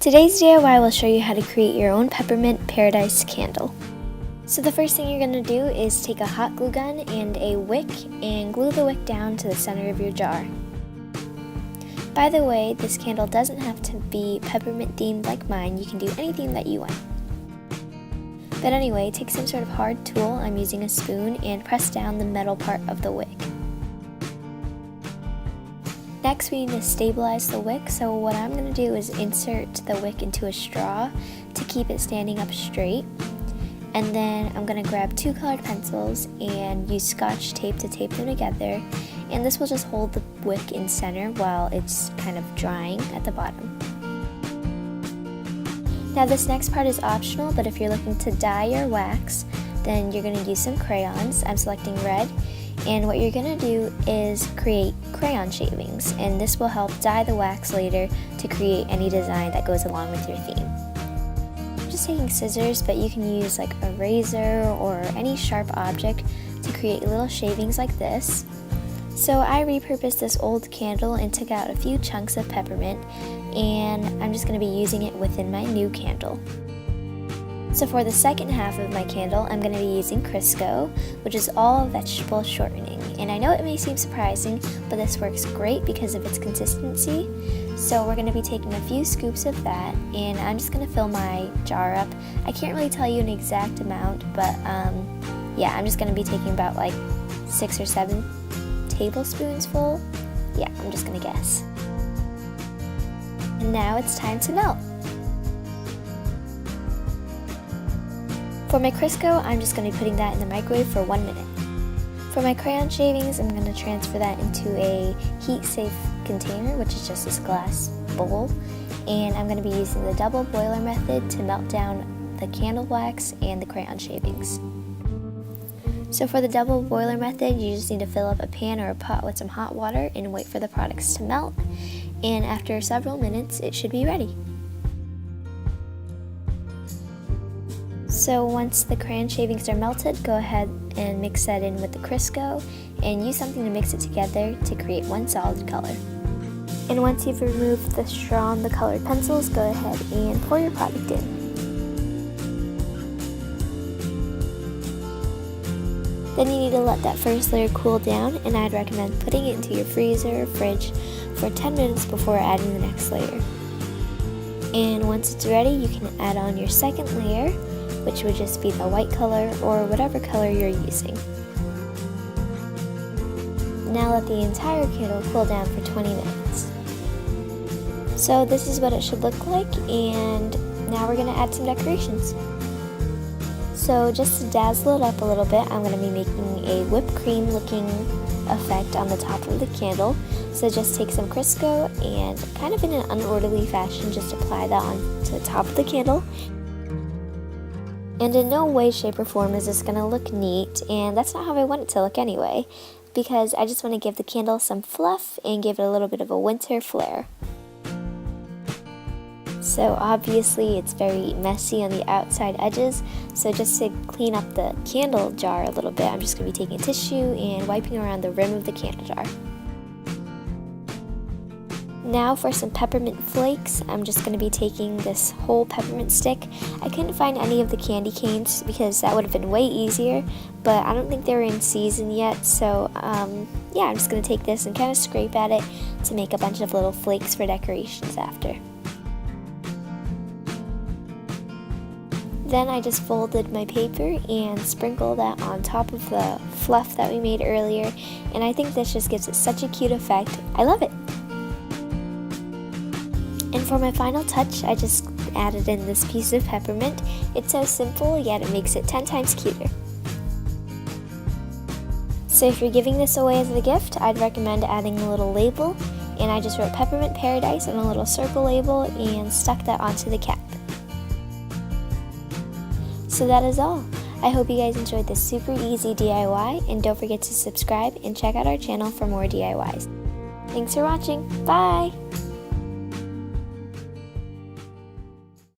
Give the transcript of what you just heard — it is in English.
Today's DIY will show you how to create your own peppermint paradise candle. So the first thing you're going to do is take a hot glue gun and a wick and glue the wick down to the center of your jar. By the way, this candle doesn't have to be peppermint themed like mine. You can do anything that you want. But anyway, take some sort of hard tool, I'm using a spoon, and press down the metal part of the wick. Next, we need to stabilize the wick, so what I'm going to do is insert the wick into a straw to keep it standing up straight. And then I'm going to grab 2 colored pencils and use scotch tape to tape them together. And this will just hold the wick in center while it's kind of drying at the bottom. Now this next part is optional, but if you're looking to dye your wax, then you're going to use some crayons. I'm selecting red. And what you're going to do is create crayon shavings, and this will help dye the wax later to create any design that goes along with your theme. I'm just taking scissors, but you can use like a razor or any sharp object to create little shavings like this. So I repurposed this old candle and took out a few chunks of peppermint, and I'm just going to be using it within my new candle. So for the second half of my candle, I'm going to be using Crisco, which is all vegetable shortening. And I know it may seem surprising, but this works great because of its consistency. So we're going to be taking a few scoops of that, and I'm just going to fill my jar up. I can't really tell you an exact amount, but yeah, I'm just going to be taking about like 6 or 7 tablespoons full. Yeah, I'm just going to guess. And now it's time to melt. For my Crisco, I'm just going to be putting that in the microwave for 1 minute. For my crayon shavings, I'm going to transfer that into a heat-safe container, which is just this glass bowl. And I'm going to be using the double boiler method to melt down the candle wax and the crayon shavings. So for the double boiler method, you just need to fill up a pan or a pot with some hot water and wait for the products to melt. And after several minutes, it should be ready. So once the crayon shavings are melted, go ahead and mix that in with the Crisco and use something to mix it together to create one solid color. And once you've removed the straw and the colored pencils, go ahead and pour your product in. Then you need to let that first layer cool down, and I'd recommend putting it into your freezer or fridge for 10 minutes before adding the next layer. And once it's ready, you can add on your second layer, which would just be the white color or whatever color you're using. Now let the entire candle cool down for 20 minutes. So this is what it should look like, and now we're going to add some decorations. So just to dazzle it up a little bit, I'm going to be making a whipped cream looking effect on the top of the candle. So just take some Crisco and kind of in an unorderly fashion just apply that onto the top of the candle. And in no way, shape, or form is this going to look neat, and that's not how I want it to look anyway, because I just want to give the candle some fluff and give it a little bit of a winter flair. So obviously it's very messy on the outside edges, so just to clean up the candle jar a little bit, I'm just going to be taking a tissue and wiping around the rim of the candle jar. Now for some peppermint flakes, I'm just going to be taking this whole peppermint stick. I couldn't find any of the candy canes because that would have been way easier, but I don't think they were in season yet, so yeah, I'm just going to take this and kind of scrape at it to make a bunch of little flakes for decorations after. Then I just folded my paper and sprinkled that on top of the fluff that we made earlier, and I think this just gives it such a cute effect. I love it! And for my final touch, I just added in this piece of peppermint. It's so simple, yet it makes it 10 times cuter. So if you're giving this away as a gift, I'd recommend adding a little label. And I just wrote Peppermint Paradise on a little circle label and stuck that onto the cap. So that is all. I hope you guys enjoyed this super easy DIY, and don't forget to subscribe and check out our channel for more DIYs. Thanks for watching. Bye!